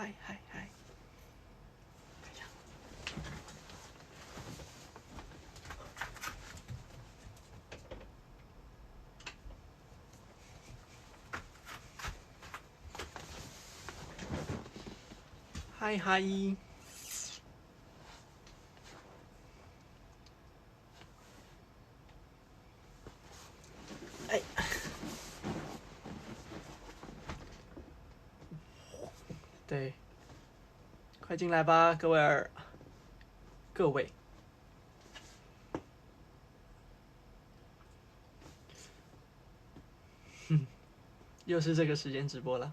嗨嗨嗨！嗨嗨！哎，对，快进来吧，各位各位。又是这个时间直播了。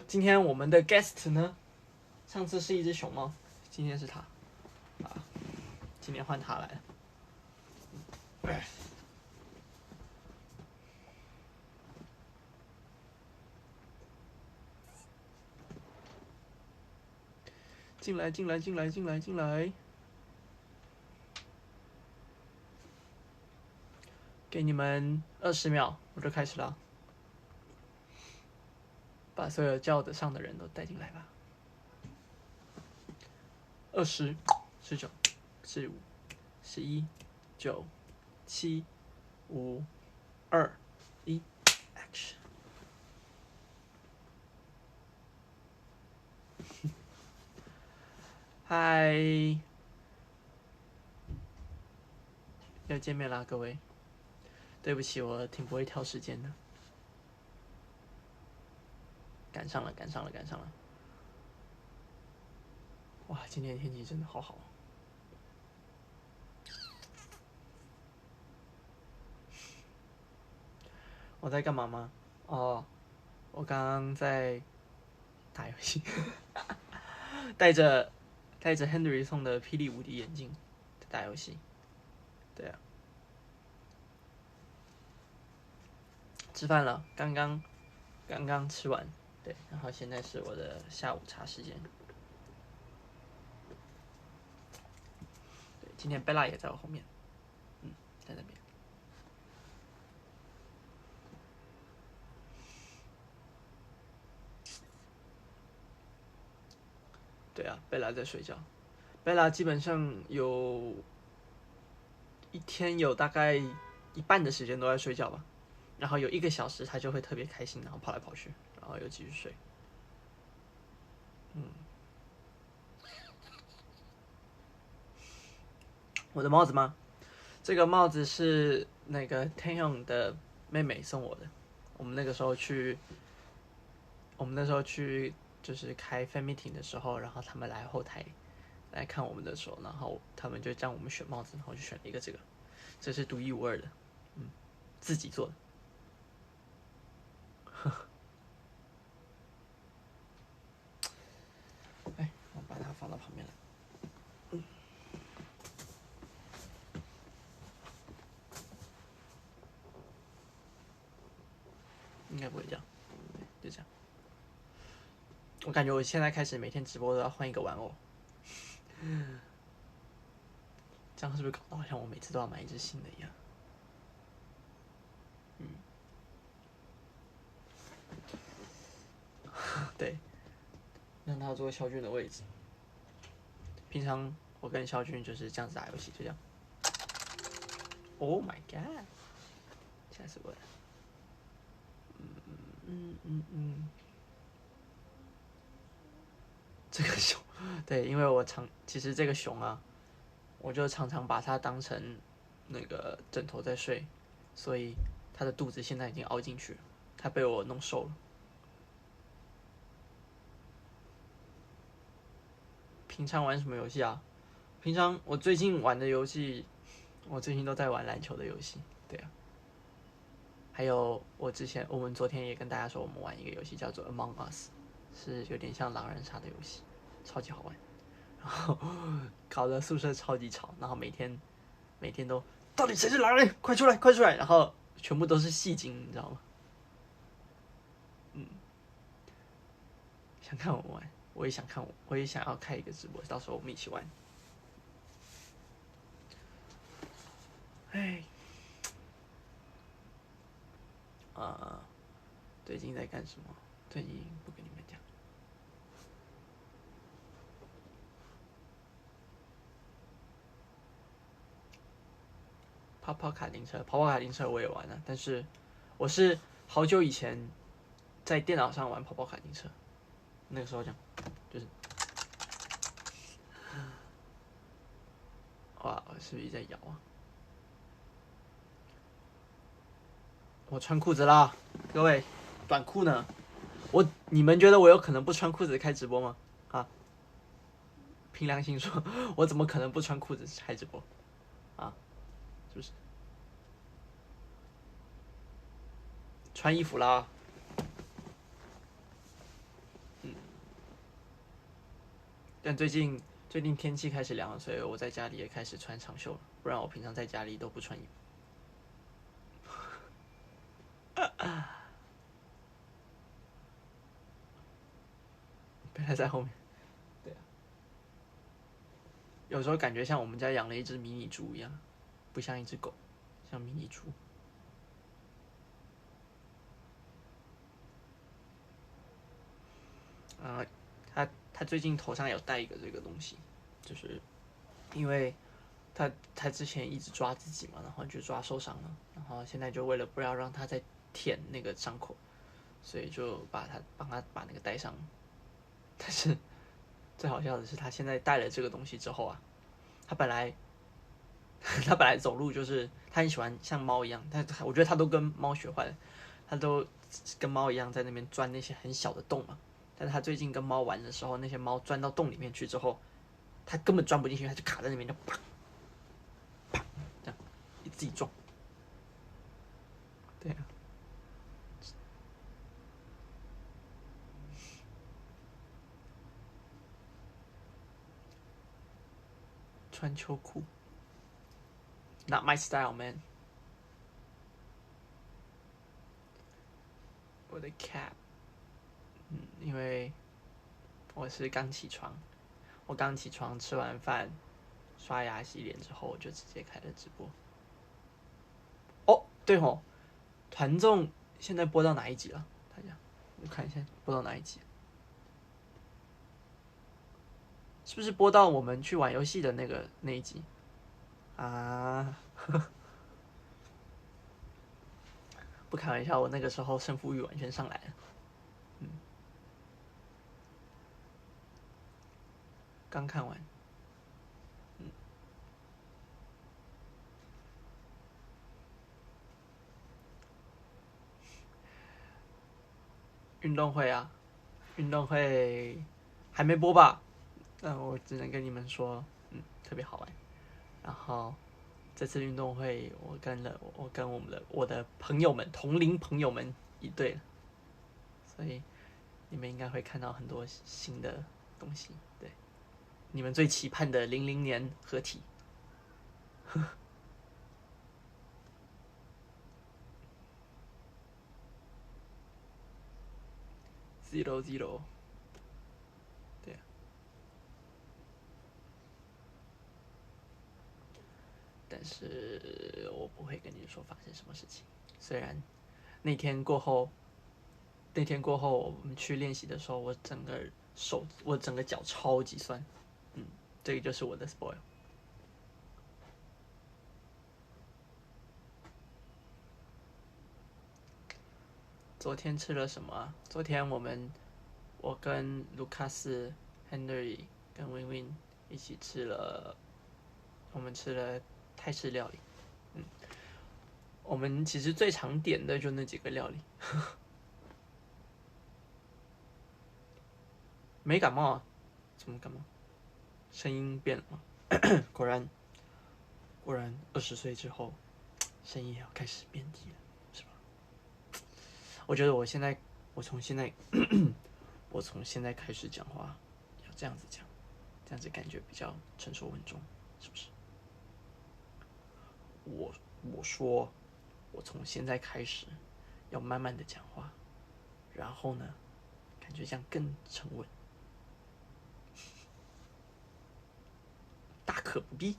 今天我们的 guest 呢？上次是一只熊猫，今天是他。啊，今天换他来了。进来，进来，进来，进来，进来！给你们20秒，我就开始了。把所有叫得上的人都带进来吧。20、19、15、11、9、7、5、2、1 ，Action！嗨，又见面啦，各位。对不起，我挺不会挑时间的。赶上了，赶上了，赶上了！哇，今天的天气真的好好。我在干嘛吗？哦，我刚刚在打游戏，戴着 Henry 送的霹雳无敌眼镜在打游戏。对啊，吃饭了，刚刚吃完。对，然后现在是我的下午茶时间。对，今天贝拉也在我后面，在那边。对啊，贝拉在睡觉。贝拉基本上一天有大概一半的时间都在睡觉吧，然后有1个小时他就会特别开心，然后跑来跑去，然后又继续睡。我的帽子吗？这个帽子是那个天勇的妹妹送我的。我们那时候去就是开 fan meeting 的时候，然后他们来后台来看我们的时候，然后他们就让我们选帽子，然后就选了一个这个，这是独一无二的，自己做的。哎，我把它放到旁边来。应该不会这样，就这样。我感觉我现在开始每天直播都要换一个玩偶，这样是不是搞得好像我每次都要买一只新的一样？对，让他坐肖军的位置。平常我跟肖军就是这样子打游戏，就这样。Oh my god！ 吓死我了。这个熊，对，因为其实这个熊啊，我就常常把它当成那个枕头在睡，所以它的肚子现在已经凹进去了，它被我弄瘦了。平常玩什么游戏啊？平常我最近玩的游戏，我最近都在玩篮球的游戏，对啊。还有我们昨天也跟大家说，我们玩一个游戏叫做 Among Us， 是有点像狼人杀的游戏，超级好玩。然后搞得宿舍超级吵，然后每天都到底谁是狼人？快出来，快出来！然后全部都是戏精，你知道吗？想看我玩，我也想看，我也想要开一个直播，到时候我们一起玩。哎，最近在干什么？最近不跟你们讲。跑跑卡丁车我也玩了，但是我是好久以前在电脑上玩跑跑卡丁车，那个时候这样，就是哇，我是不是在摇啊？我穿裤子啦，各位，短裤呢？你们觉得我有可能不穿裤子开直播吗？啊，凭良心说，我怎么可能不穿裤子开直播？啊，是不是？穿衣服啦。但最近天气开始凉了，所以我在家里也开始穿长袖了，不然我平常在家里都不穿衣服。别来在后面。对啊，有时候感觉像我们家养了一只迷你猪一样，不像一只狗，像迷你猪。他最近头上有戴一个这个东西，就是因为他之前一直抓自己嘛，然后就抓受伤了，然后现在就为了不要让他再舔那个伤口，所以就帮他把那个戴上。但是最好笑的是，他现在戴了这个东西之后啊，他本来他本来走路就是他很喜欢像猫一样，我觉得他都跟猫学坏了，他都跟猫一样在那边钻那些很小的洞嘛。但是他最近跟猫玩的时候，那些猫钻到洞里面去之后，他根本钻不进去，他就卡在那边，就啪啪这样自己撞。对啊，穿秋裤，Not my style, man。我的 cap，因为我是刚起床，我刚起床吃完饭，刷牙洗脸之后，我就直接开了直播。哦，对吼，团综现在播到哪一集了？大家，我看一下播到哪一集，是不是播到我们去玩游戏的那一集啊？不开玩笑，我那个时候胜负欲完全上来了。刚看完。运动会啊，运动会还没播吧？那我只能跟你们说，特别好玩。然后这次运动会，我跟我的朋友们，同龄朋友们一队了，所以你们应该会看到很多新的东西。对，你们最期盼的00年合体。Zero，对啊，但是我不会跟你说发生什么事情。虽然那天过后，我们去练习的时候，我整个脚超级酸。这个就是我的 spoil。昨天吃了什么啊？昨天我跟卢卡斯、Henry 跟 Win Win 一起我们吃了泰式料理。我们其实最常点的就那几个料理。没感冒啊？怎么感冒？声音变了吗？果然20岁之后，声音也要开始变低了，是吧？我觉得我从现在我从现在开始讲话要这样子讲，这样子感觉比较成熟稳重，是不是？我说我从现在开始要慢慢的讲话，然后呢，感觉这样更沉稳，大可不必，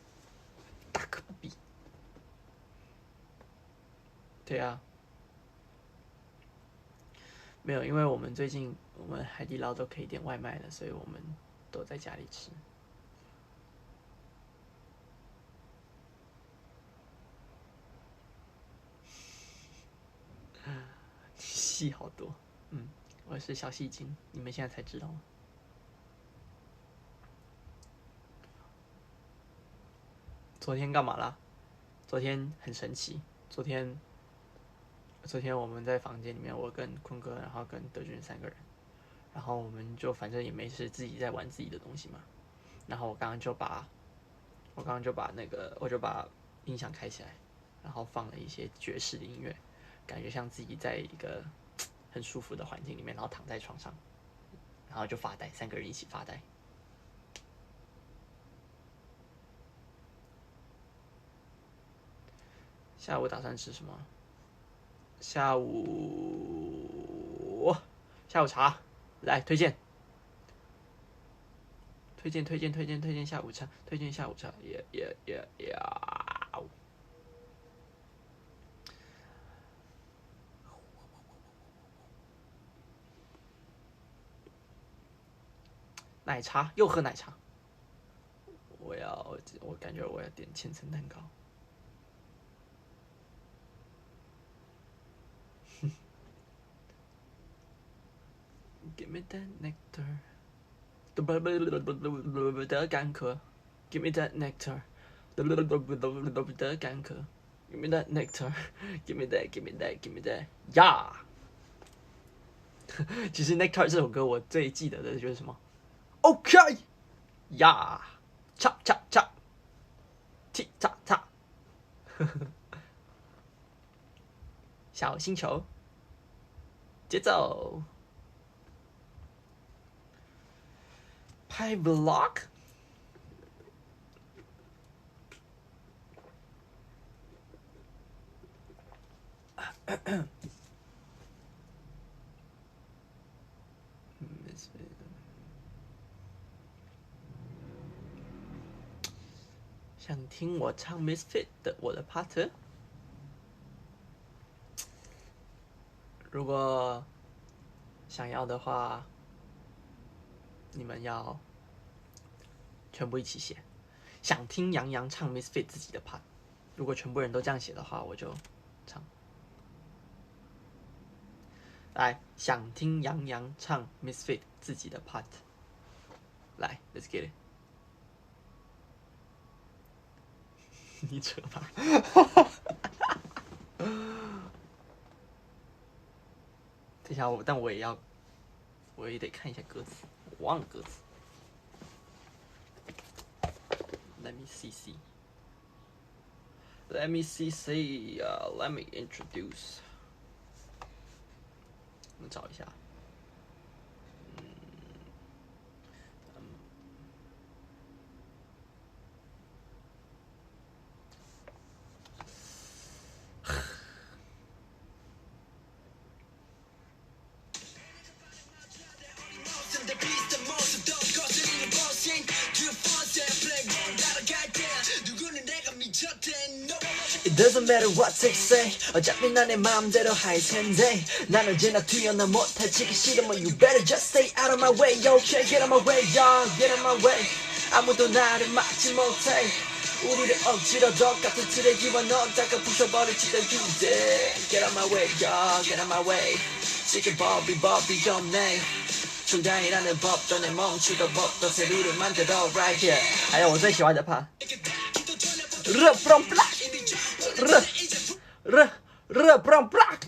大可不必。对啊，没有，因为我们最近我们海底捞都可以点外卖了，所以我们都在家里吃。戏好多，我是小戏精，你们现在才知道吗？昨天干嘛啦？昨天很神奇，昨天我们在房间里面，我跟坤哥，然后跟德军3个人，然后我们就反正也没事，自己在玩自己的东西嘛。然后我刚刚就把我就把音响开起来，然后放了一些爵士的音乐，感觉像自己在一个很舒服的环境里面，然后躺在床上，然后就发呆，3个人一起发呆。下午打算吃什么？下午茶，来推荐下午茶，也，奶茶又喝奶茶，我感觉我要点千层蛋糕。Give me that nectar， 的干渴。Give me that nectar， 的干渴。Give me that nectar， give me that， 呀、yeah! 其实 Nectar 这首歌我最记得的就是什么 ？OK， 呀、yeah! ，cha cha cha， 踢踏踏，小星球，节奏。拍 vlog， 想听我唱 Misfit 的我的 part， 如果想要的话，你们要全部一起写。想听杨洋唱 Misfit 自己的 part， 如果全部人都这样写的话，我就唱。来，想听杨洋唱 Misfit 自己的 part， 来 ，Let's get it。你扯吧。等一下但我也得看一下歌词，我忘了歌词。Let me see. Let me introduce. 我们找一下。It doesn't matter what they say 어차피 난 내 마음대로 할 텐데 난 언제나 투여나 못할 지기 싫으면 You better just stay out of my way Okay get out of my way y'all get out of my way 아무도 나를 막지 못해 우리를 억지로 똑같은 틀에 집어넣다가 부셔버릴 지도 주제 Get out of my way y'all get out of my way 지금 법이 없네 중단이라는 법도 내 멈추던 법도 새 룰을 만들어 right here 还有我最喜欢的 part热不让 black 热不让 black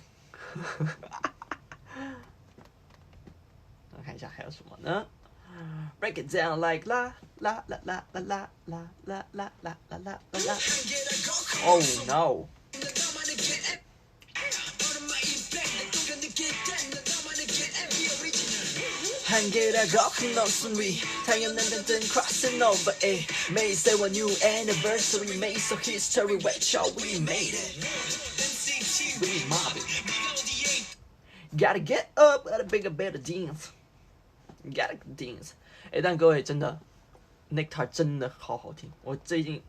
我看一下还有什么呢 Break it down like la la la la la la la la la la la la Oh no 한계라고 큰 웃음이 당연한 듯 crossing over it May say a new anniversary May so history 외쳐 we made it We mob it Gotta get up gotta bigger better dance Gotta dance 但各位真的 Nectar 真的好好听我最近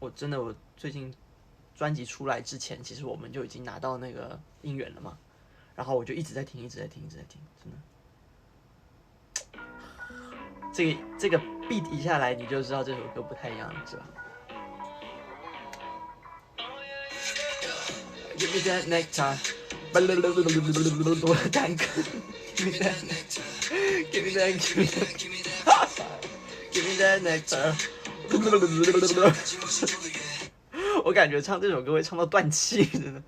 专辑出来之前其实我们就已经拿到那个音源了嘛然后我就一直在听，真的。这个 beat 一下来，你就知道这首歌不太一样了，是吧？Give me that nectar， 干咳 ，Give me that nectar，Give me that，Give me that nectar。我感觉唱这首歌会唱到断气，真的。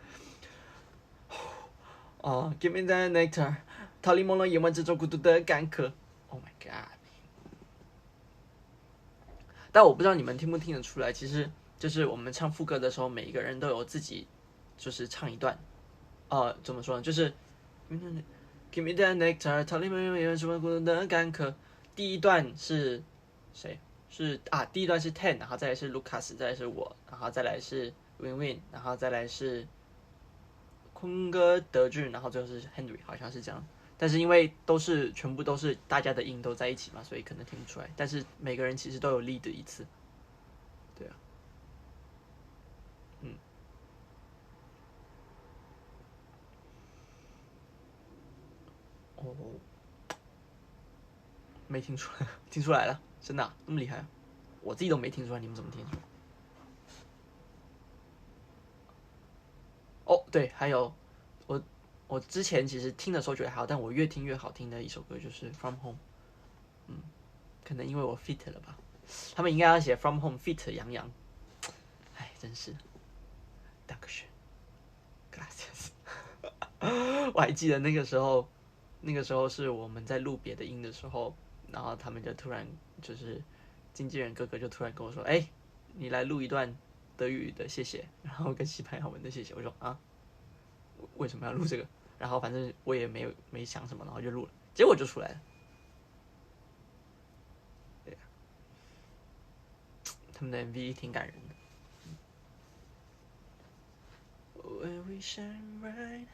哦 ，Give me that nectar， 逃离朦胧夜晚这种孤独的干渴。Oh my god！ 但我不知道你们听不听得出来，其实就是我们唱副歌的时候，每一个人都有自己，就是唱一段。怎么说呢？就是 Give me that nectar， 逃离朦胧夜晚这种孤独的干渴。第一段是谁？第一段是 Ten， 然后再来是 Lucas， 再来是我，然后再来是 Win， 然后再来是坤哥德俊，然后最后是 Henry， 好像是这样。但是因为全部都是大家的音都在一起嘛，所以可能听不出来。但是每个人其实都有 lead 一次，对啊，哦，没听出来，听出来了，真的那么厉害啊？我自己都没听出来，你们怎么听出来？哦，对，还有我之前其实听的时候觉得还好，但我越听越好听的一首歌就是《From Home》，可能因为我 fit 了吧，他们应该要写 From Home fit 杨洋，哎，真是 d a n k s gracias。我还记得那个时候是我们在录别的音的时候，然后他们就突然就是经纪人哥哥就突然跟我说：“哎，你来录一段德语的谢谢，然后跟西班牙文的谢谢。”我说：“啊，为什么要录这个？”然后反正我也没想什么，然后就录了，结果就出来了。对啊，他们的 MV 挺感人的。When we shine bright,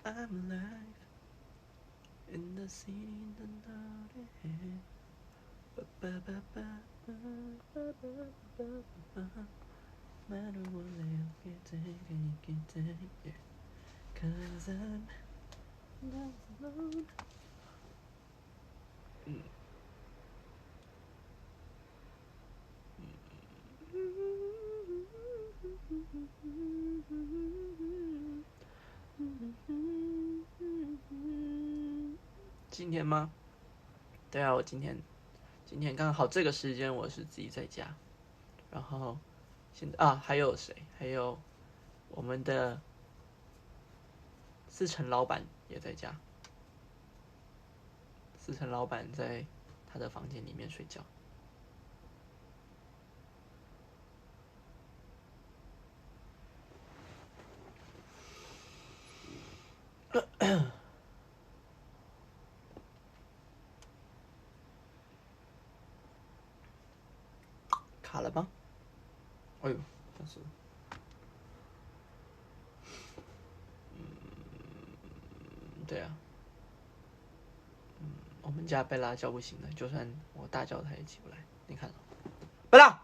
I'm alive in the city, the night. Matter what you can take and you can take it, 'cause I'm not alone. 今天吗？对啊，我今天刚好这个时间我是自己在家，然后现在还有谁？还有我们的思成老板也在家。思成老板在他的房间里面睡觉。卡了吗？哎呦，但是，对啊，我们家贝拉叫不醒了，就算我大叫他也起不来。你看，贝拉，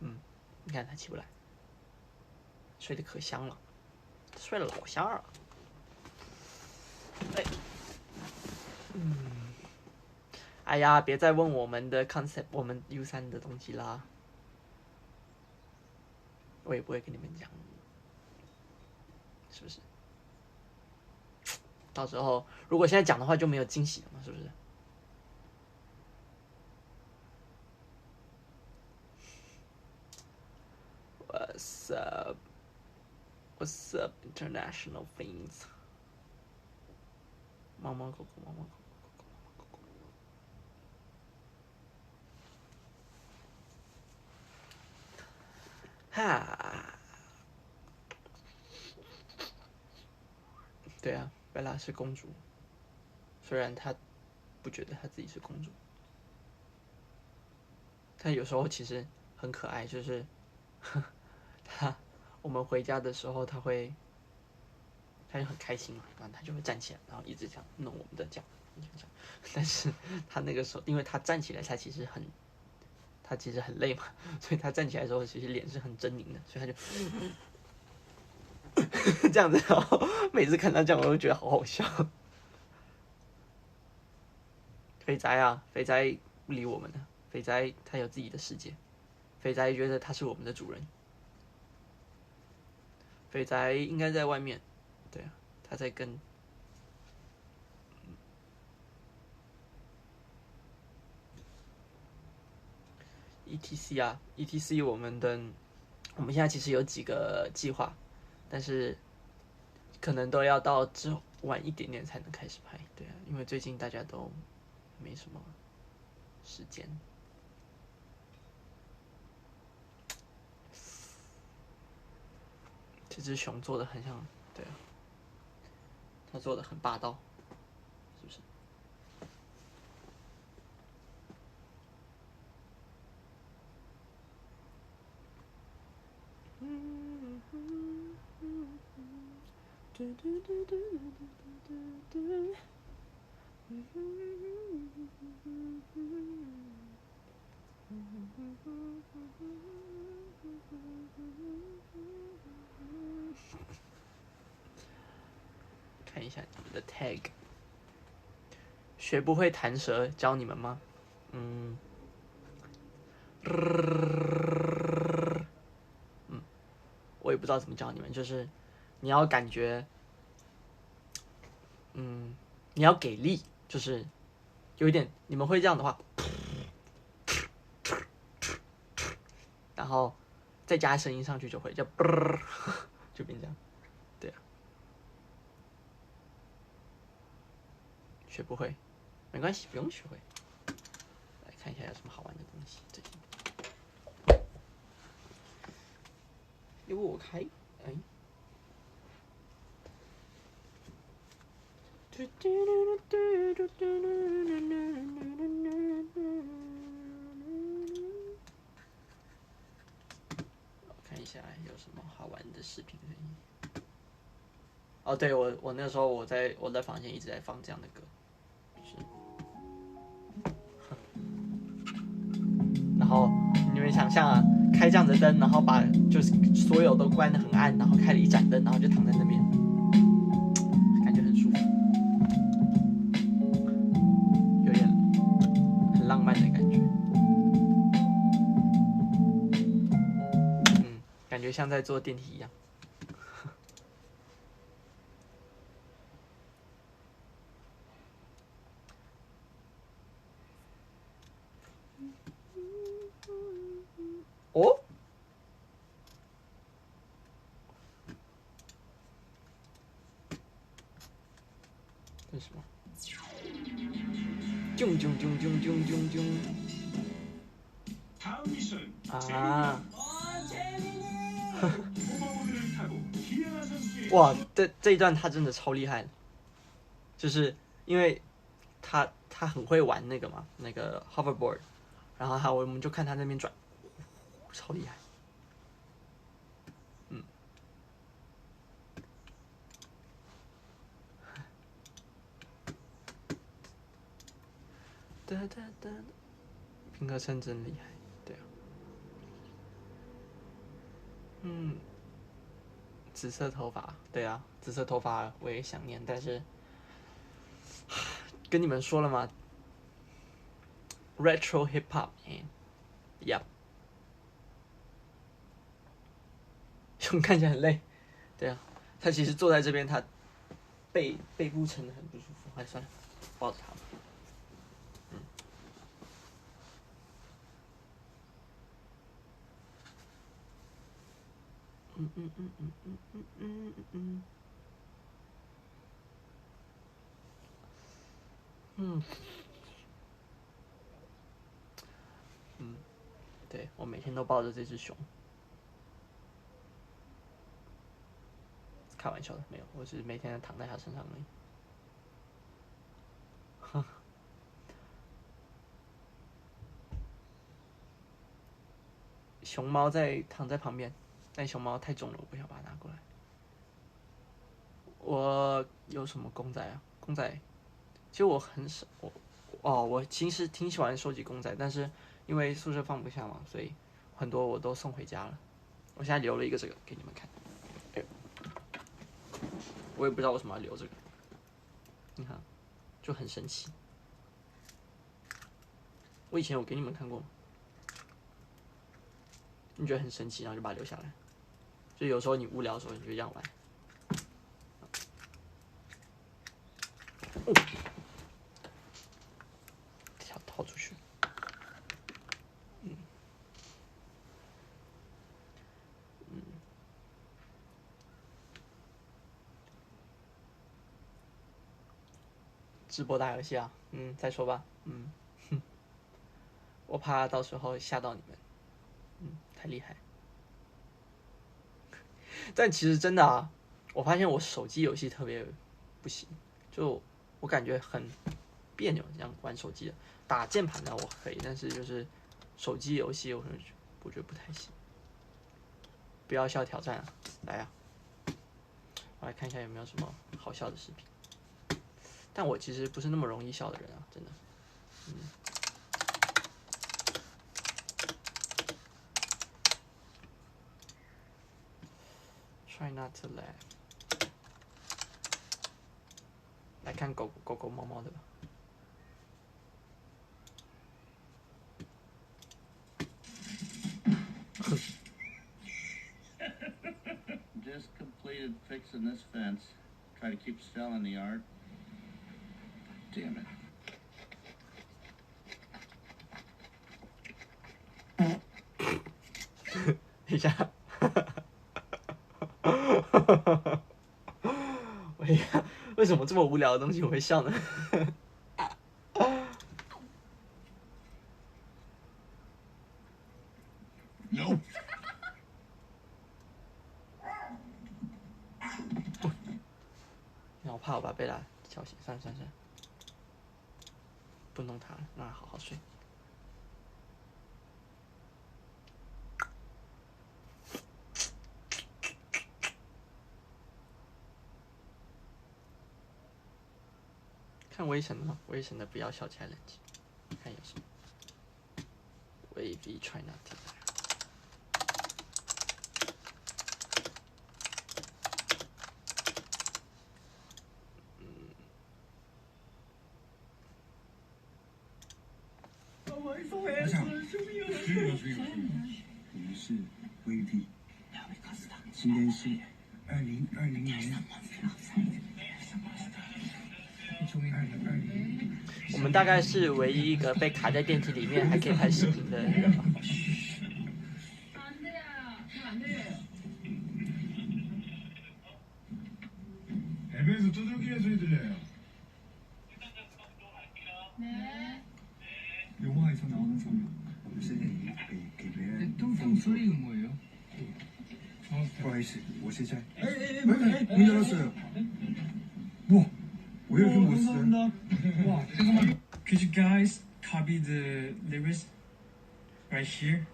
你看他起不来，睡得可香了，睡得老香了。哎，哎呀，别再问我们的 concept， 我们 U3的东西啦，我也不会跟你们讲，是不是？到时候如果现在讲的话，就没有惊喜了嘛，是不是？What's up? What's up, international things? 猫猫狗狗，猫猫狗狗。哈，对啊，贝拉是公主，虽然她不觉得她自己是公主，但有时候其实很可爱，就是我们回家的时候，她就很开心嘛，然后她就会站起来，然后一直这样弄我们的脚，但是她那个时候，因为她站起来，她其实很累嘛，所以她站起来的时候，其实脸是很狰狞的，所以她就这样子，然后每次看他这样，我都觉得好好笑。肥宅啊，肥宅不理我们了，肥宅他有自己的世界，肥宅觉得他是我们的主人。肥宅应该在外面，对啊，他在跟。ETC 啊，ETC 我们现在其实有几个计划，但是可能都要到之后晚一点点才能开始拍，对啊，因为最近大家都没什么时间。这只熊做的很像，对啊，它做的很霸道，是不是？看一下你们的 tag， 学不会弹舌，教你们吗？我也不知道怎么教你们，就是你要感觉，你要给力，就是有一点，你们会这样的话，然后再加声音上去就会叫就变这样，对啊，学不会没关系，不用学会。来看一下有什么好玩的东西，最近。因为我开，哎。我看一下有什么好玩的视频可以。哦，对，我那时候我在房间一直在放这样的歌，然后你们想象啊，开这样的灯，然后把就是所有都关得很暗，然后开了一盏灯，然后就躺在那边，感觉很舒服，有点很浪漫的感觉。感觉像在坐电梯一样。哦，这是什么？啾啾啾啾啾啾啾。啊！哇，这一段他真的超厉害的，就是因为他很会玩那个嘛，那个 hoverboard， 然后我们就看他那边转，超厉害。平克森真厉害，对啊。紫色头发，对啊，紫色头发我也想念，但是跟你们说了嘛 ，retro hip hop，yep。熊看起来很累，对啊，他其实坐在这边，他背部撑得很不舒服，还算了，抱着他吧。对，我每天都抱着这只熊，开玩笑的，没有，我只是每天躺在它身上而已。熊猫躺在旁边，但熊猫太重了，我不想把它拿过来。我有什么公仔啊？公仔，其实我很少，我其实挺喜欢收集公仔，但是因为宿舍放不下嘛，所以很多我都送回家了。我现在留了一个这个给你们看。我也不知道为什么要留这个。你看，就很神奇。我以前有给你们看过吗？你觉得很神奇，然后就把它留下来。就有时候你无聊的时候，你就这样玩。哦，逃出去。直播打游戏啊，再说吧，我怕到时候吓到你们，太厉害。但其实真的啊，我发现我手机游戏特别不行，就我感觉很别扭，这样玩手机的。打键盘的我可以，但是就是手机游戏我觉得不太行。不要笑挑战啊，来啊！我来看一下有没有什么好笑的视频。但我其实不是那么容易笑的人啊，真的。Try not to laugh。来看狗狗猫猫的吧。Just completed fixing this fence. Try to keep Stella in the yard. Damn it. 等一下，为什么这么无聊的东西我会笑呢？No. 我怕我把贝拉叫醒，算了，不弄它了，让它好好睡。看微神的吗？微神的不要笑起来冷静。看有什么。Wavy try not to。我们是威 V， 今天是2020年。我们大概是唯一一个被卡在电梯里面还可以拍视频的人吧。앱에서 두들기는 소리 들려요. 네. 영화에서 나오는 소리. 선생님이给别人 뚱뚱 소리는 뭐예요? 不好意思，我现在문 열었어요. 뭐? 왜 이렇게 멋있어요? 와, 잠깐만. Could you guys copy the lyrics right here?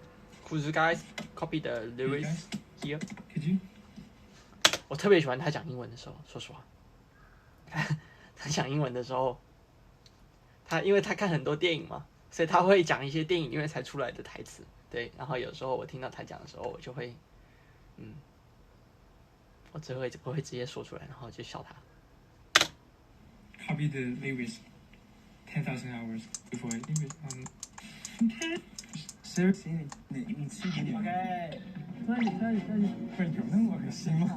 Could you guys copy the lyrics here? Could you? 我特别喜欢他讲英文的时候，说实话，他讲英文的时候，因为他看很多电影嘛，所以他会讲一些电影因为才出来的台词，对。然后有时候我听到他讲的时候，我就会，我会直接说出来，然后就笑他。Copy the lyrics 10,000 hours before English. Seriously, 你吃一点。OK， 不然有那么恶心吗？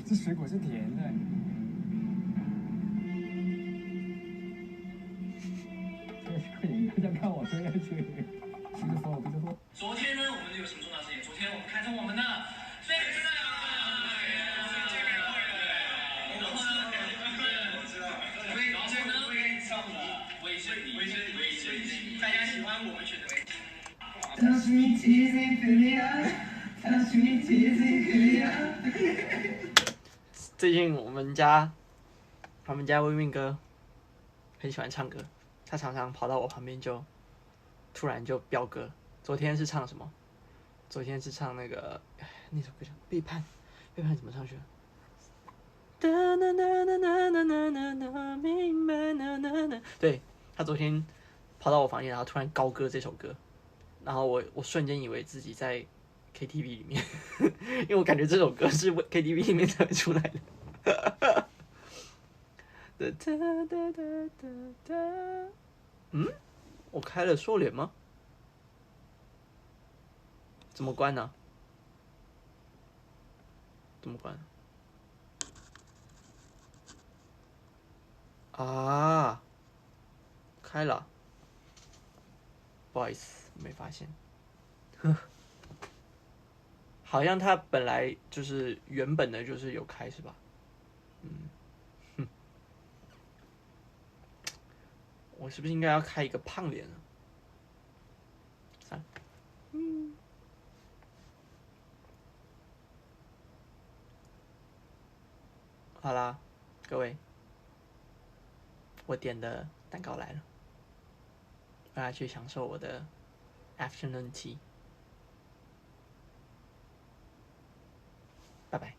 这水果是甜的。快点，大家看我追下去。逼着说，逼着说。昨天呢，我们有什么重大事情？昨天我们开通我们的飞鱼赛啊！见面会了。然后呢，卫生你，大家喜欢我们选的卫生。Touch me, teasing, fill me up. Touch me, teasing, fill me up. 最近我们家微命哥很喜欢唱歌，他常常跑到我旁边就突然就飙歌。昨天是唱什么？昨天是唱那个那首歌叫《背叛》，背叛怎么上去了？对，他昨天跑到我房间，然后突然高歌这首歌，然后我瞬间以为自己在 KTV 里面，因为我感觉这首歌是 KTV 里面才会出来的。哒哒哒哒哒哒。嗯，我开了瘦脸吗？怎么关呢？怎么关？啊，开了，不好意思，没发现。好像它本来就是原本的就是有开是吧？我是不是应该要开一个胖脸呢？算了，好啦，各位，我点的蛋糕来了，我要去享受我的 afternoon tea。拜拜。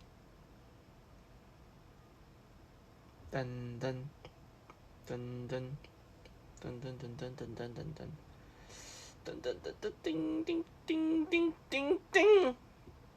噔噔噔噔噔噔噔噔噔噔噔噔噔噔噔噔叮叮叮叮。